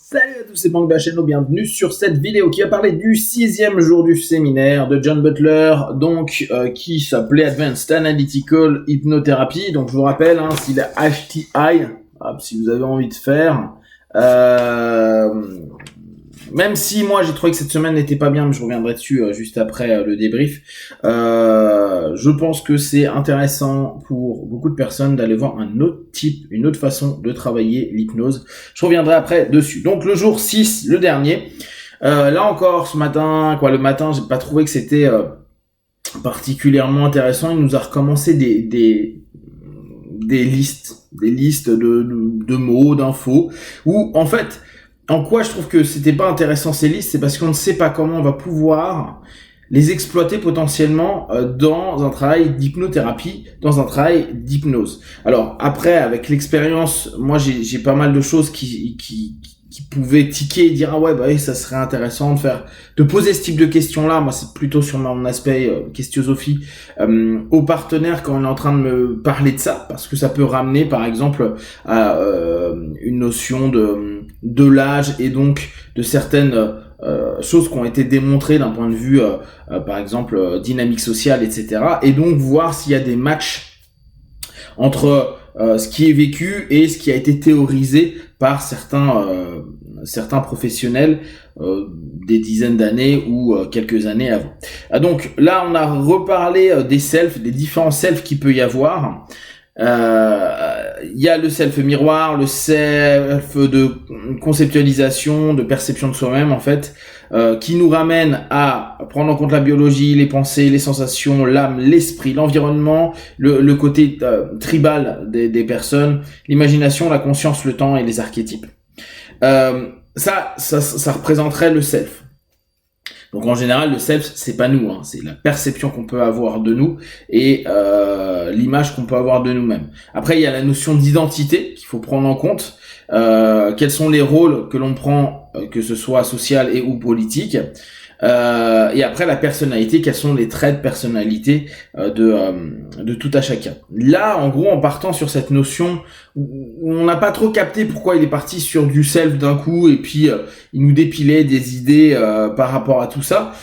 Salut à tous, c'est Bank Bacheno, bienvenue sur cette vidéo qui va parler du 6e jour du séminaire de John Butler, donc qui s'appelait Advanced Analytical Hypnotherapy. Donc je vous rappelle, c'est la HTI, si vous avez envie de faire. Même si moi j'ai trouvé que cette semaine n'était pas bien, mais je reviendrai dessus juste après le débrief. Je pense que c'est intéressant pour beaucoup de personnes d'aller voir un autre type, une autre façon de travailler l'hypnose. Je reviendrai après dessus. Donc le jour 6, le dernier. Là encore, ce matin, le matin, j'ai pas trouvé que c'était particulièrement intéressant. Il nous a recommencé des listes de mots, d'infos, où en fait, en quoi je trouve que c'était pas intéressant ces listes, c'est parce qu'on ne sait pas comment on va pouvoir les exploiter potentiellement dans un travail d'hypnothérapie, dans un travail d'hypnose. Alors après, avec l'expérience, moi j'ai pas mal de choses qui pouvaient tiquer et dire ça serait intéressant de poser ce type de questions là. Moi c'est plutôt sur mon aspect questiosophie aux partenaires quand on est en train de me parler de ça, parce que ça peut ramener par exemple à une notion de l'âge et donc de certaines choses qui ont été démontrées d'un point de vue par exemple dynamique sociale, etc. Et donc voir s'il y a des matchs entre ce qui est vécu et ce qui a été théorisé par certains professionnels des dizaines d'années ou quelques années avant. Donc là, on a reparlé des selfs, des différents selfs qu'il peut y avoir. Il y a le self miroir, le self de conceptualisation, de perception de soi-même en fait, qui nous ramène à prendre en compte la biologie, les pensées, les sensations, l'âme, l'esprit, l'environnement, le côté tribal des personnes, l'imagination, la conscience, le temps et les archétypes. Ça représenterait le self. Donc en général, le self, c'est pas nous, c'est la perception qu'on peut avoir de nous et l'image qu'on peut avoir de nous-mêmes. Après, il y a la notion d'identité qu'il faut prendre en compte. Quels sont les rôles que l'on prend, que ce soit social et ou politique. Et après, la personnalité, quels sont les traits de personnalité de tout à chacun. Là, en gros, en partant sur cette notion où on n'a pas trop capté pourquoi il est parti sur du self d'un coup, et puis il nous dépilait des idées par rapport à tout ça.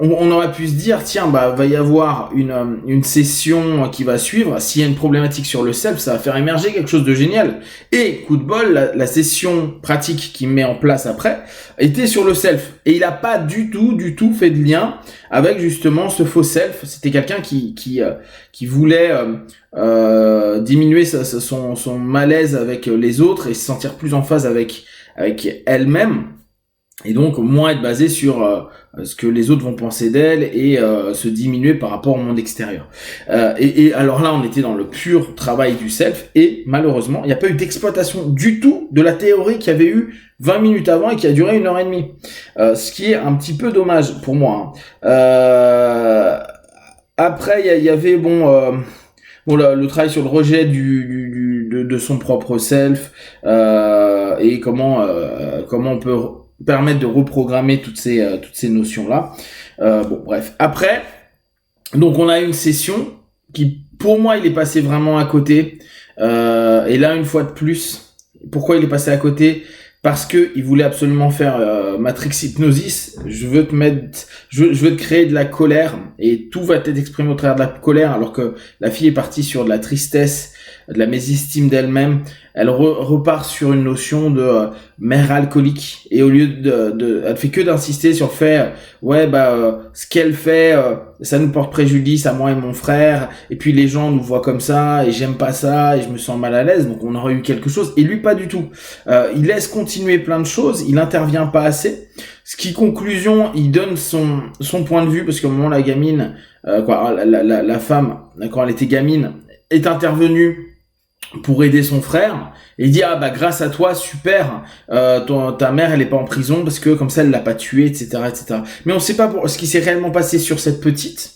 On aurait pu se dire, tiens, va y avoir une session qui va suivre. S'il y a une problématique sur le self, ça va faire émerger quelque chose de génial. Et coup de bol, la session pratique qu'il met en place après était sur le self. Et il a pas du tout fait de lien avec justement ce faux self. C'était quelqu'un qui voulait diminuer son malaise avec les autres et se sentir plus en phase avec elle-même. Et donc moins être basé sur ce que les autres vont penser d'elle et se diminuer par rapport au monde extérieur. Et alors là, on était dans le pur travail du self et malheureusement, il n'y a pas eu d'exploitation du tout de la théorie qu'il y avait eu 20 minutes avant et qui a duré 1h30. Ce qui est un petit peu dommage pour moi. Après, il y avait le travail sur le rejet de son propre self et comment on peut permettre de reprogrammer toutes ces notions là. Bref. Après, donc on a une session qui, pour moi, il est passé vraiment à côté. Et là, une fois de plus, pourquoi il est passé à côté? Parce que il voulait absolument faire Matrix Hypnosis. Je veux te créer de la colère et tout va être exprimé au travers de la colère, alors que la fille est partie sur de la tristesse, de la mésestime d'elle-même. Elle repart sur une notion de mère alcoolique et au lieu elle fait que d'insister sur le fait ce qu'elle fait ça nous porte préjudice à moi et mon frère et puis les gens nous voient comme ça et j'aime pas ça et je me sens mal à l'aise, donc on aurait eu quelque chose et lui pas du tout. Il laisse continuer plein de choses, il intervient pas assez. Ce qui conclusion, il donne son point de vue parce qu'au moment la gamine la femme quand elle était gamine est intervenue pour aider son frère et il dit grâce à toi super ta mère elle est pas en prison parce que comme ça elle l'a pas tué, etc. Mais on sait pas ce qui s'est réellement passé sur cette petite.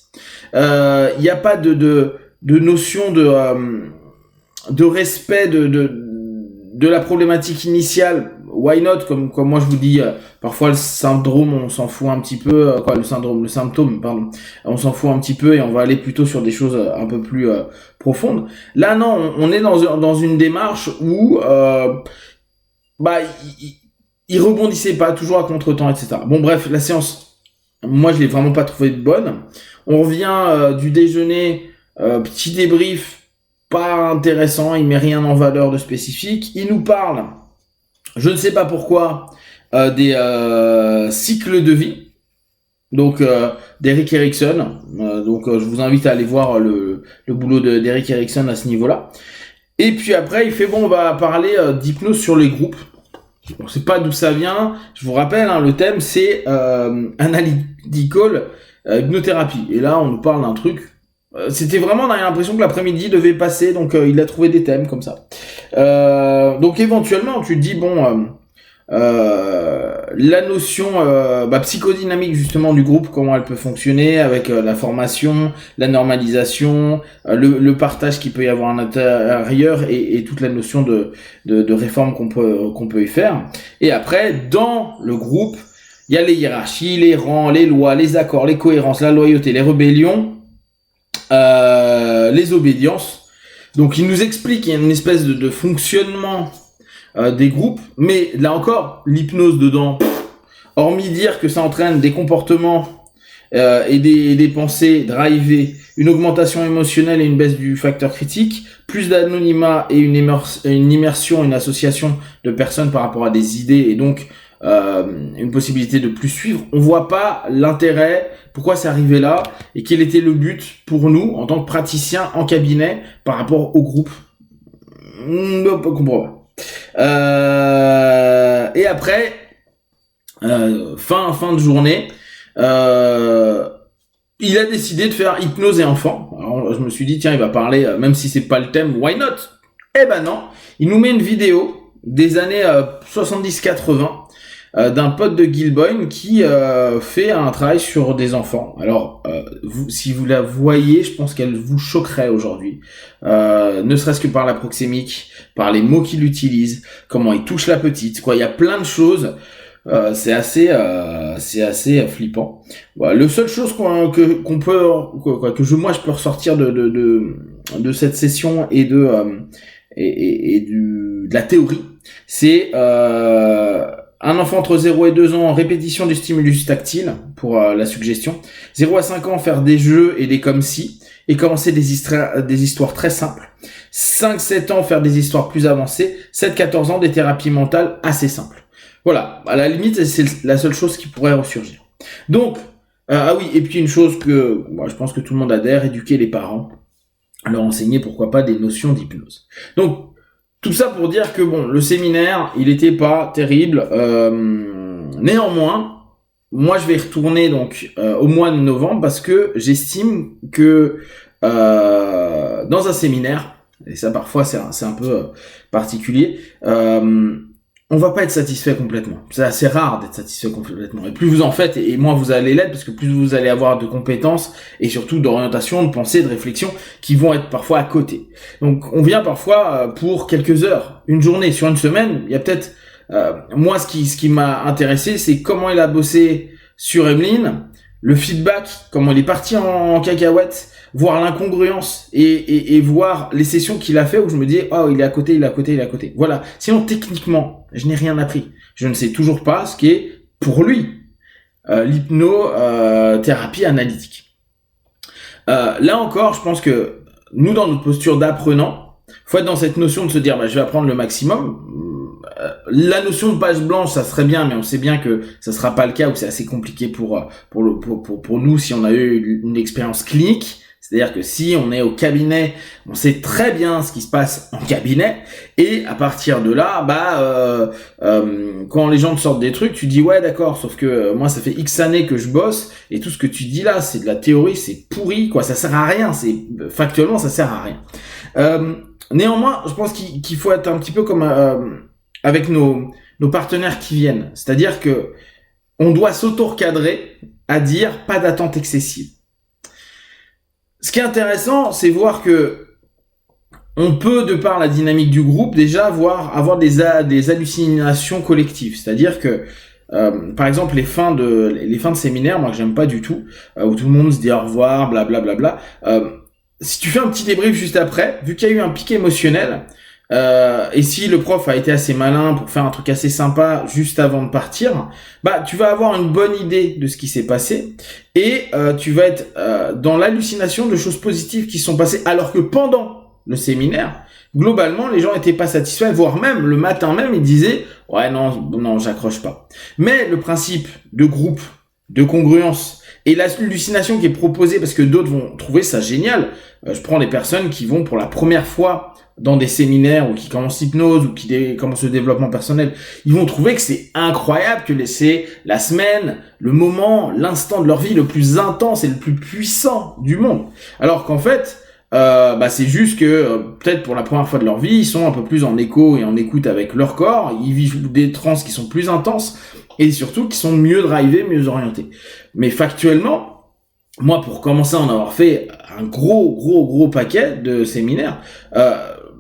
Il y a pas de notion de respect de la problématique initiale. Why not, comme moi je vous dis, parfois le syndrome on s'en fout un petit peu, le symptôme pardon, on s'en fout un petit peu et on va aller plutôt sur des choses un peu plus profondes. Là non, on est dans une démarche où il rebondissait pas, toujours à contre-temps, etc. Bon, bref, la séance, moi, je l'ai vraiment pas trouvée bonne. On revient du déjeuner, petit débrief, pas intéressant, il met rien en valeur de spécifique. Il nous parle, je ne sais pas pourquoi, des cycles de vie. Donc d'Eric Erikson. Donc je vous invite à aller voir le boulot d'Eric Erikson à ce niveau-là. Et puis après, il fait bon, on va parler d'hypnose sur les groupes. On ne sait pas d'où ça vient. Je vous rappelle, hein, le thème c'est analytical hypnothérapie. Et là, on nous parle d'un truc. C'était vraiment, on a l'impression que l'après-midi devait passer, donc il a trouvé des thèmes comme ça. Donc éventuellement, tu te dis bon. La notion psychodynamique justement du groupe, comment elle peut fonctionner avec la formation, la normalisation, le partage qu'il peut y avoir à l'intérieur et toute la notion de réforme qu'on peut y faire. Et après, dans le groupe, il y a les hiérarchies, les rangs, les lois, les accords, les cohérences, la loyauté, les rébellions, les obédiences. Donc il nous explique qu'il y a une espèce de fonctionnement des groupes, mais là encore, l'hypnose dedans, hormis dire que ça entraîne des comportements et des pensées drivées, une augmentation émotionnelle et une baisse du facteur critique, plus d'anonymat et une immersion, une association de personnes par rapport à des idées et donc une possibilité de plus suivre, on voit pas l'intérêt, pourquoi c'est arrivé là et quel était le but pour nous en tant que praticiens en cabinet par rapport au groupe. On comprend pas. Et après fin de journée, il a décidé de faire hypnose et enfant. Alors je me suis dit tiens, il va parler, même si c'est pas le thème, why not? Eh ben non, il nous met une vidéo des années 70-80 d'un pote de Gilboyne qui fait un travail sur des enfants. Alors, si vous la voyez, je pense qu'elle vous choquerait aujourd'hui. Ne serait-ce que par la proxémique, par les mots qu'il utilise, comment il touche la petite, quoi. Il y a plein de choses. C'est assez flippant. Voilà. Le seule chose moi je peux ressortir de cette session et de la théorie, c'est un enfant entre 0 et 2 ans en répétition du stimulus tactile pour la suggestion. 0 à 5 ans faire des jeux et des comme si et commencer des histoires très simples. 5-7 ans faire des histoires plus avancées. 7-14 ans des thérapies mentales assez simples. Voilà, à la limite c'est la seule chose qui pourrait ressurgir. Donc ah oui, et puis une chose que moi je pense que tout le monde adhère, éduquer les parents, leur enseigner pourquoi pas des notions d'hypnose. Donc tout ça pour dire que bon, le séminaire, il était pas terrible. Néanmoins, moi je vais y retourner donc au mois de novembre parce que j'estime que dans un séminaire, et ça parfois c'est un peu particulier, on va pas être satisfait complètement. C'est assez rare d'être satisfait complètement. Et plus vous en faites, et moins vous allez l'être, parce que plus vous allez avoir de compétences, et surtout d'orientation, de pensée, de réflexion, qui vont être parfois à côté. Donc on vient parfois pour quelques heures, une journée, sur une semaine. Il y a peut-être... moi, ce qui m'a intéressé, c'est comment il a bossé sur Emeline, le feedback, comment il est parti en cacahuète, voir l'incongruence et voir les sessions qu'il a fait où je me dis oh il est à côté, il est à côté, il est à côté. Voilà. Sinon techniquement, je n'ai rien appris. Je ne sais toujours pas ce qu'est pour lui l'hypnothérapie analytique. Là encore, je pense que nous dans notre posture d'apprenant, faut être dans cette notion de se dire je vais apprendre le maximum. La notion de page blanche, ça serait bien, mais on sait bien que ça sera pas le cas ou c'est assez compliqué pour nous si on a eu une expérience clinique. C'est-à-dire que si on est au cabinet, on sait très bien ce qui se passe en cabinet, et à partir de là, quand les gens te sortent des trucs, tu dis ouais d'accord, sauf que moi ça fait X années que je bosse, et tout ce que tu dis là, c'est de la théorie, c'est pourri, quoi, ça sert à rien, factuellement ça sert à rien. Néanmoins, je pense qu'il faut être un petit peu comme avec nos partenaires qui viennent, c'est-à-dire que on doit s'auto-recadrer à dire pas d'attente excessive. Ce qui est intéressant, c'est voir que on peut, de par la dynamique du groupe, déjà avoir des hallucinations collectives. C'est-à-dire que, par exemple, les fins de séminaire, moi que j'aime pas du tout, où tout le monde se dit au revoir, blablabla. Si tu fais un petit débrief juste après, vu qu'il y a eu un pic émotionnel, Et si le prof a été assez malin pour faire un truc assez sympa juste avant de partir, bah tu vas avoir une bonne idée de ce qui s'est passé et tu vas être dans l'hallucination de choses positives qui sont passées, alors que pendant le séminaire, globalement, les gens étaient pas satisfaits, voire même le matin même, ils disaient ouais non, j'accroche pas. Mais le principe de groupe, de congruence et l'hallucination qui est proposée, parce que d'autres vont trouver ça génial. Je prends des personnes qui vont pour la première fois dans des séminaires ou qui commencent l'hypnose ou qui commencent le développement personnel, ils vont trouver que c'est incroyable, que c'est la semaine, le moment, l'instant de leur vie le plus intense et le plus puissant du monde. Alors qu'en fait, c'est juste que peut-être pour la première fois de leur vie, ils sont un peu plus en écho et en écoute avec leur corps, ils vivent des trans qui sont plus intenses et surtout qui sont mieux drivés, mieux orientés. Mais factuellement, moi pour commencer à en avoir fait un gros paquet de séminaires,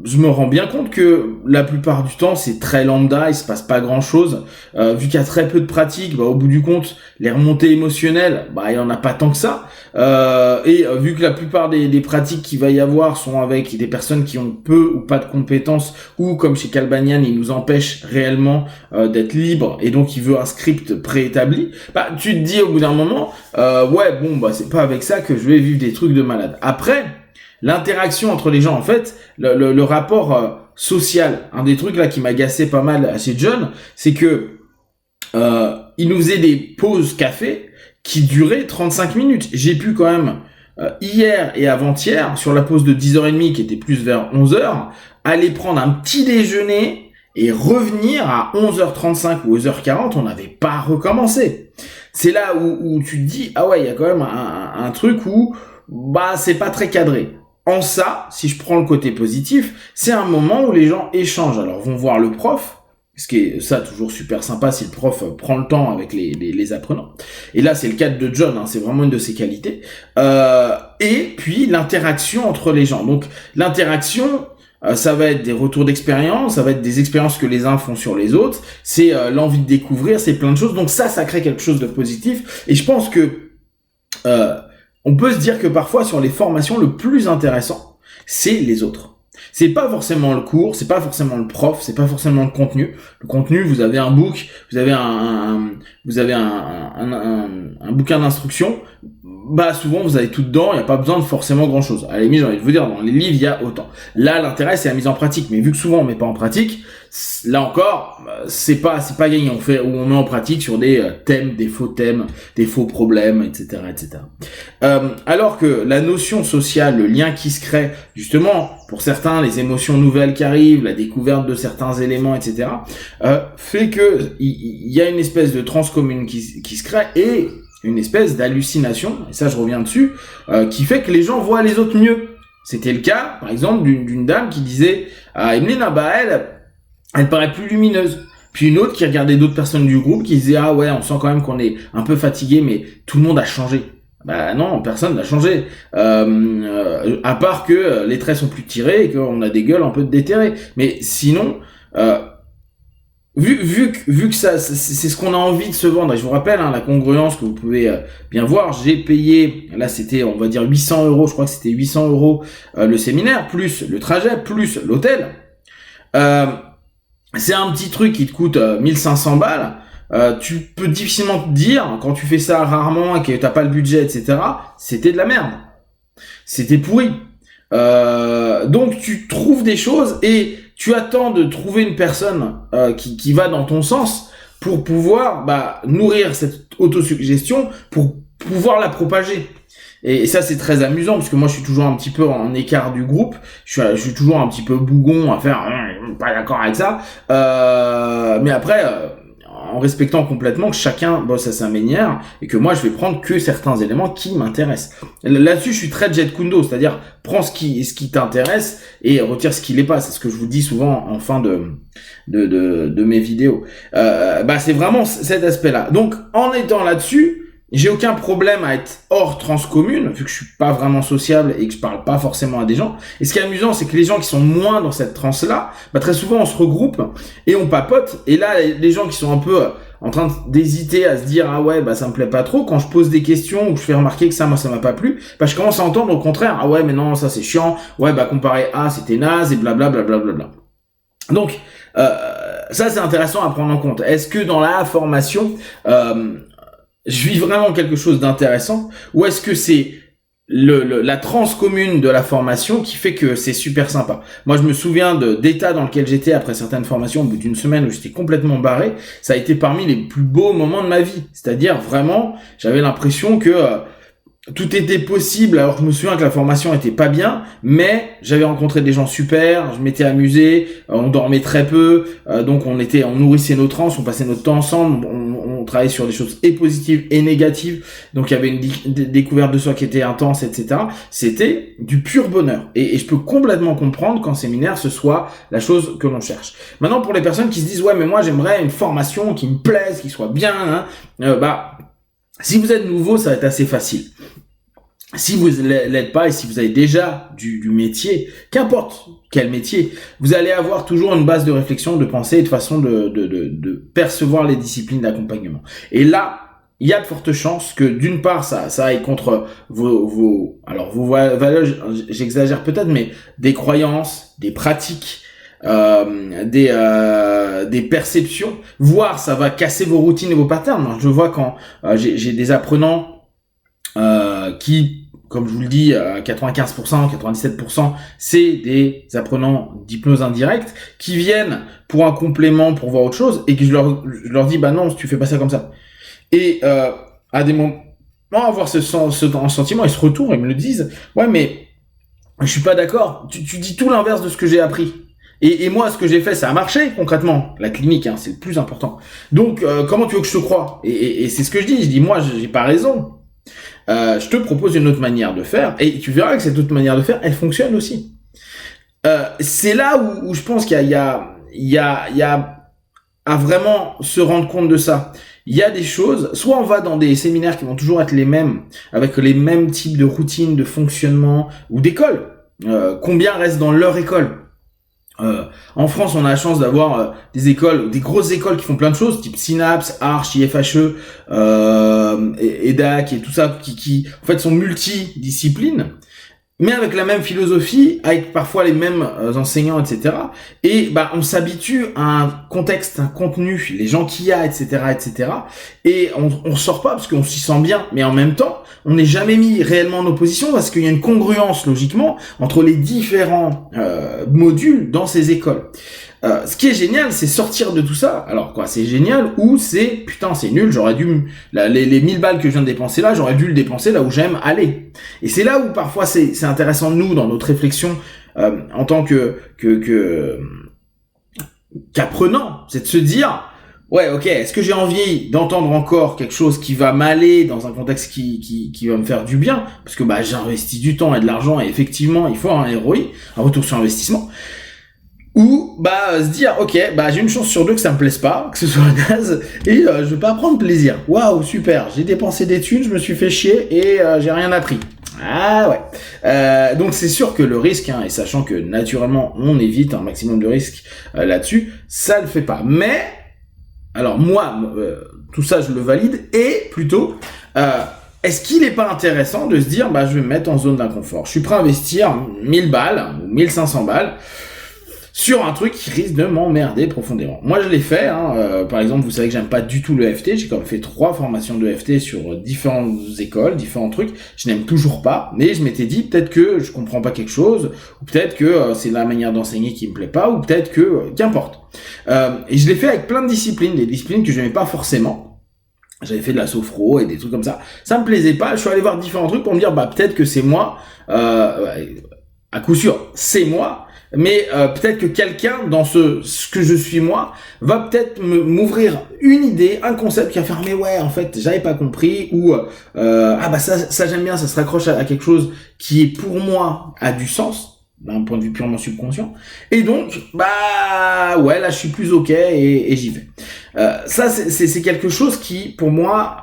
je me rends bien compte que la plupart du temps c'est très lambda, il se passe pas grand chose, vu qu'il y a très peu de pratiques, au bout du compte les remontées émotionnelles, il y en a pas tant que ça, et vu que la plupart des pratiques qu'il va y avoir sont avec des personnes qui ont peu ou pas de compétences, ou comme chez Calbanian il nous empêche réellement d'être libre et donc il veut un script préétabli, tu te dis au bout d'un moment c'est pas avec ça que je vais vivre des trucs de malade. Après l'interaction entre les gens, en fait, le rapport social, un des trucs là qui m'agaçait pas mal chez John, c'est que il nous faisait des pauses café qui duraient 35 minutes. J'ai pu quand même, hier et avant-hier, sur la pause de 10h30, qui était plus vers 11h, aller prendre un petit déjeuner et revenir à 11h35 ou 11h40, on n'avait pas recommencé. C'est là où tu te dis, ah ouais, il y a quand même un truc où c'est pas très cadré. En ça, si je prends le côté positif, c'est un moment où les gens échangent. Alors, vont voir le prof, ce qui est ça toujours super sympa si le prof prend le temps avec les apprenants. Et là, c'est le cas de John, c'est vraiment une de ses qualités. Et puis, l'interaction entre les gens. Donc, l'interaction, ça va être des retours d'expérience, ça va être des expériences que les uns font sur les autres, c'est l'envie de découvrir, c'est plein de choses. Donc ça crée quelque chose de positif. Et je pense que on peut se dire que parfois sur les formations, le plus intéressant, c'est les autres. C'est pas forcément le cours, c'est pas forcément le prof, c'est pas forcément le contenu. Le contenu, vous avez un book, vous avez un bouquin d'instruction. Souvent vous avez tout dedans, il n'y a pas besoin de forcément grand chose. À la limite, j'ai envie de vous dire, dans les livres, il y a autant. Là, l'intérêt, c'est la mise en pratique. Mais vu que souvent on met pas en pratique, là encore, c'est pas gagné. On met en pratique sur des thèmes, des faux problèmes, etc., etc. Alors que la notion sociale, le lien qui se crée, justement, pour certains, les émotions nouvelles qui arrivent, la découverte de certains éléments, etc., fait que il y a une espèce de transcommune qui se crée et une espèce d'hallucination, et ça je reviens dessus, qui fait que les gens voient les autres mieux. C'était le cas, par exemple, d'une dame qui disait Emeline, elle paraît plus lumineuse. Puis une autre qui regardait d'autres personnes du groupe qui disait on sent quand même qu'on est un peu fatigué, mais tout le monde a changé. Non, personne n'a changé. À part que les traits sont plus tirés et qu'on a des gueules un peu déterrées. Mais sinon, vu que ça, c'est ce qu'on a envie de se vendre. Et je vous rappelle, la congruence que vous pouvez bien voir, j'ai payé, là c'était, on va dire 800 €, je crois que c'était 800 € le séminaire, plus le trajet, plus l'hôtel. C'est un petit truc qui te coûte 1500 balles. Tu peux difficilement te dire, quand tu fais ça rarement et que t'as pas le budget, etc., c'était de la merde. C'était pourri. Donc tu trouves des choses et tu attends de trouver une personne qui va dans ton sens pour pouvoir nourrir cette autosuggestion, pour pouvoir la propager. Et ça c'est très amusant parce que moi je suis toujours un petit peu en écart du groupe, je suis toujours un petit peu bougon à faire pas d'accord avec ça, mais après en respectant complètement que chacun bosse à sa manière et que moi je vais prendre que certains éléments qui m'intéressent. Là-dessus je suis très Jet Kundo, c'est-à-dire prends ce qui t'intéresse et retire ce qui l'est pas. C'est ce que je vous dis souvent en fin de mes vidéos. C'est vraiment cet aspect-là. Donc en étant là-dessus, j'ai aucun problème à être hors transcommune, vu que je suis pas vraiment sociable et que je parle pas forcément à des gens. Et ce qui est amusant, c'est que les gens qui sont moins dans cette transe-là, très souvent on se regroupe et on papote. Et là, les gens qui sont un peu en train d'hésiter à se dire ça me plaît pas trop, quand je pose des questions ou je fais remarquer que ça m'a pas plu, je commence à entendre au contraire mais non, ça c'est chiant, comparé à c'était naze et blablabla. Donc, ça c'est intéressant à prendre en compte. Est-ce que dans la formation, je vis vraiment quelque chose d'intéressant, ou est-ce que c'est la transe commune de la formation qui fait que c'est super sympa. Moi, je me souviens d'état dans lequel j'étais après certaines formations, au bout d'une semaine où j'étais complètement barré. Ça a été parmi les plus beaux moments de ma vie. C'est-à-dire, vraiment, j'avais l'impression que tout était possible. Alors, je me souviens que la formation était pas bien, mais j'avais rencontré des gens super, je m'étais amusé, on dormait très peu, donc on nourrissait nos trans, on passait notre temps ensemble, on travaillait sur des choses et positives et négatives, donc il y avait une découverte de soi qui était intense, etc. C'était du pur bonheur. Et je peux complètement comprendre qu'en séminaire, ce soit la chose que l'on cherche. Maintenant, pour les personnes qui se disent, ouais, mais moi, j'aimerais une formation qui me plaise, qui soit bien, hein, si vous êtes nouveau, ça va être assez facile. Si vous l'êtes pas et si vous avez déjà du métier, qu'importe quel métier, vous allez avoir toujours une base de réflexion, de pensée et de façon de percevoir les disciplines d'accompagnement. Et là, il y a de fortes chances que d'une part ça aille contre vos valeurs, j'exagère peut-être, mais des croyances, des pratiques, des perceptions, voire ça va casser vos routines et vos patterns. Je vois quand j'ai des apprenants qui, comme je vous le dis, 95%, 97%, c'est des apprenants d'hypnose indirecte qui viennent pour un complément, pour voir autre chose, et que je leur dis, bah non, tu fais pas ça comme ça. Et à des moments, avoir ce sentiment, ils se retournent et me le disent, ouais, mais je suis pas d'accord, tu dis tout l'inverse de ce que j'ai appris. Et moi, ce que j'ai fait, ça a marché concrètement. La clinique, hein, c'est le plus important. Donc, comment tu veux que je te croie? Et c'est ce que je dis, moi, j'ai pas raison. Je te propose une autre manière de faire, et tu verras que cette autre manière de faire, elle fonctionne aussi. C'est là où je pense qu'il y a à vraiment se rendre compte de ça. Il y a des choses, soit on va dans des séminaires qui vont toujours être les mêmes, avec les mêmes types de routines, de fonctionnement, ou d'écoles. Combien restent dans leur école? En France, on a la chance d'avoir des écoles, des grosses écoles qui font plein de choses, type Synapse, Arch, IFHE, EDAC et tout ça, qui en fait sont multidisciplines, mais avec la même philosophie, avec parfois les mêmes enseignants, etc. Et on s'habitue à un contexte, un contenu, les gens qu'il y a, etc., etc. Et on sort pas parce qu'on s'y sent bien, mais en même temps, on n'est jamais mis réellement en opposition parce qu'il y a une congruence logiquement entre les différents modules dans ces écoles. Ce qui est génial, c'est sortir de tout ça. Alors quoi, c'est génial ou c'est putain, c'est nul, j'aurais dû les 1000 balles que je viens de dépenser là, j'aurais dû le dépenser là où j'aime aller. Et c'est là où parfois c'est intéressant nous dans notre réflexion en tant qu'apprenant, c'est de se dire ouais, ok, est-ce que j'ai envie d'entendre encore quelque chose qui va m'aller dans un contexte qui va me faire du bien, parce que j'ai investi du temps et de l'argent et effectivement il faut un ROI, un retour sur investissement. Ou se dire ok, j'ai une chance sur deux que ça me plaise pas, que ce soit naze, et je vais pas prendre plaisir. Waouh, super, j'ai dépensé des thunes, je me suis fait chier et j'ai rien appris. Ah ouais. Donc c'est sûr que le risque, et sachant que naturellement on évite un maximum de risques là-dessus, ça le fait pas. Mais alors moi, tout ça je le valide, et plutôt est-ce qu'il n'est pas intéressant de se dire je vais me mettre en zone d'inconfort. Je suis prêt à investir 1000 balles ou 1500 balles sur un truc qui risque de m'emmerder profondément. Moi, je l'ai fait. Par exemple, vous savez que j'aime pas du tout le FT. J'ai quand même fait 3 formations de FT sur différentes écoles, différents trucs. Je n'aime toujours pas. Mais je m'étais dit, peut-être que je comprends pas quelque chose, ou peut-être que c'est la manière d'enseigner qui me plaît pas, ou peut-être que... qu'importe. Et je l'ai fait avec plein de disciplines, des disciplines que je n'aimais pas forcément. J'avais fait de la sophro et des trucs comme ça. Ça me plaisait pas. Je suis allé voir différents trucs pour me dire, peut-être que c'est moi. À coup sûr, c'est moi. Mais peut-être que quelqu'un dans ce que je suis moi va peut-être m'ouvrir une idée, un concept qui va faire mais ouais en fait j'avais pas compris, ou ça j'aime bien, ça se raccroche à quelque chose qui est pour moi a du sens d'un point de vue purement subconscient, et donc ouais là je suis plus ok et j'y vais. Ça c'est quelque chose qui pour moi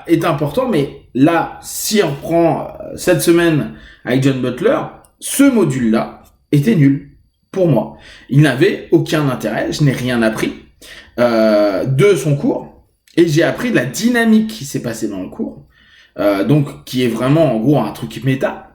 est important. Mais là si on prend cette semaine avec John Butler, ce module-là était nul pour moi. Il n'avait aucun intérêt, je n'ai rien appris de son cours, et j'ai appris de la dynamique qui s'est passée dans le cours, donc qui est vraiment en gros un truc méta.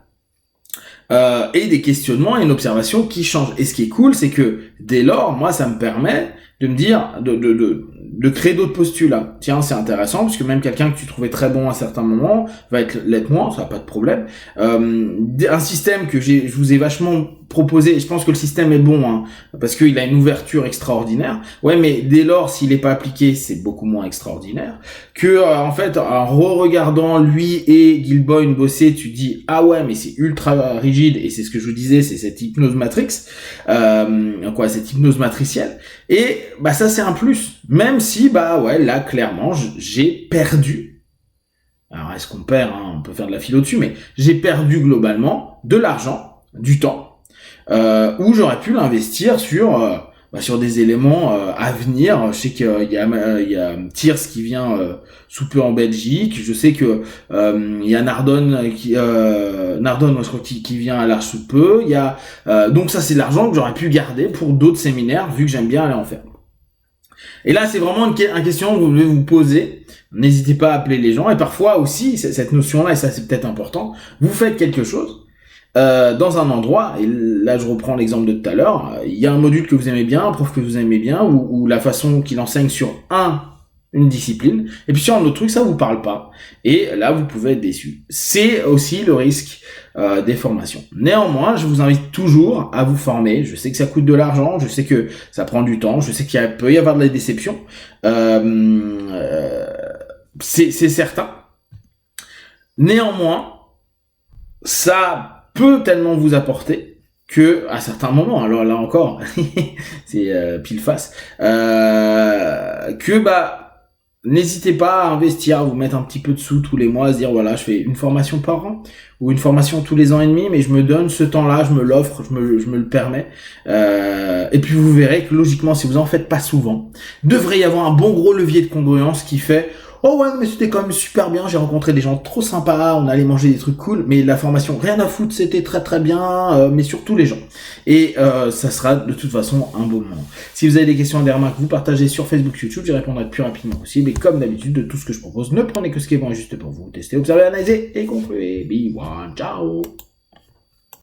et des questionnements et une observation qui changent. Et ce qui est cool, c'est que dès lors, moi, ça me permet de me dire, de créer d'autres postulats. Tiens, c'est intéressant, parce que même quelqu'un que tu trouvais très bon à certains moments va l'être moins, ça n'a pas de problème. Un système que je vous ai vachement proposé, et je pense que le système est bon, hein, parce qu'il a une ouverture extraordinaire. Ouais, mais dès lors, s'il n'est pas appliqué, c'est beaucoup moins extraordinaire. Que, en fait, en re-regardant lui et Gilboyne bosser, tu te dis, ah ouais, mais c'est ultra rigide, et c'est ce que je vous disais, c'est cette hypnose matrix, cette hypnose matricielle. Et, bah, ça, c'est un plus. Même si, bah, ouais, là, clairement, j'ai perdu. Alors, est-ce qu'on perd, hein, on peut faire de la philo dessus, mais j'ai perdu globalement de l'argent, du temps, où j'aurais pu l'investir sur des éléments à venir. Je sais qu'il y a Tiers qui vient sous peu en Belgique. Je sais que il y a Nardone moi, je crois, qui vient à l'Arche sous peu. Il y a donc ça, c'est de l'argent que j'aurais pu garder pour d'autres séminaires, vu que j'aime bien aller en faire. Et là, c'est vraiment une question que vous devez vous poser. N'hésitez pas à appeler les gens. Et parfois aussi, cette notion-là, et ça c'est peut-être important, vous faites quelque chose dans un endroit, et là je reprends l'exemple de tout à l'heure, il y a un module que vous aimez bien, un prof que vous aimez bien, ou la façon qu'il enseigne sur une discipline, et puis sur un autre truc, ça vous parle pas. Et là, vous pouvez être déçu. C'est aussi le risque des formations. Néanmoins, je vous invite toujours à vous former. Je sais que ça coûte de l'argent, je sais que ça prend du temps, je sais qu'il peut y avoir de la déception. C'est certain. Néanmoins, ça peut tellement vous apporter que à certains moments, alors là encore, c'est pile face, que bah n'hésitez pas à investir, à vous mettre un petit peu de sous tous les mois, à se dire voilà, je fais une formation par an ou une formation tous les ans et demi, mais je me donne ce temps-là, je me l'offre, je me le permets. Et puis vous verrez que logiquement, si vous en faites pas souvent, devrait y avoir un bon gros levier de congruence qui fait oh ouais, mais c'était quand même super bien, j'ai rencontré des gens trop sympas, on allait manger des trucs cool, mais la formation, rien à foutre, c'était très très bien, mais surtout les gens. Et ça sera de toute façon un beau moment. Si vous avez des questions et des remarques, vous partagez sur Facebook, YouTube, j'y répondrai le plus rapidement possible. Et comme d'habitude, de tout ce que je propose, ne prenez que ce qui est bon et juste pour vous. Testez, observez, analysez et concluez. Be one, ciao.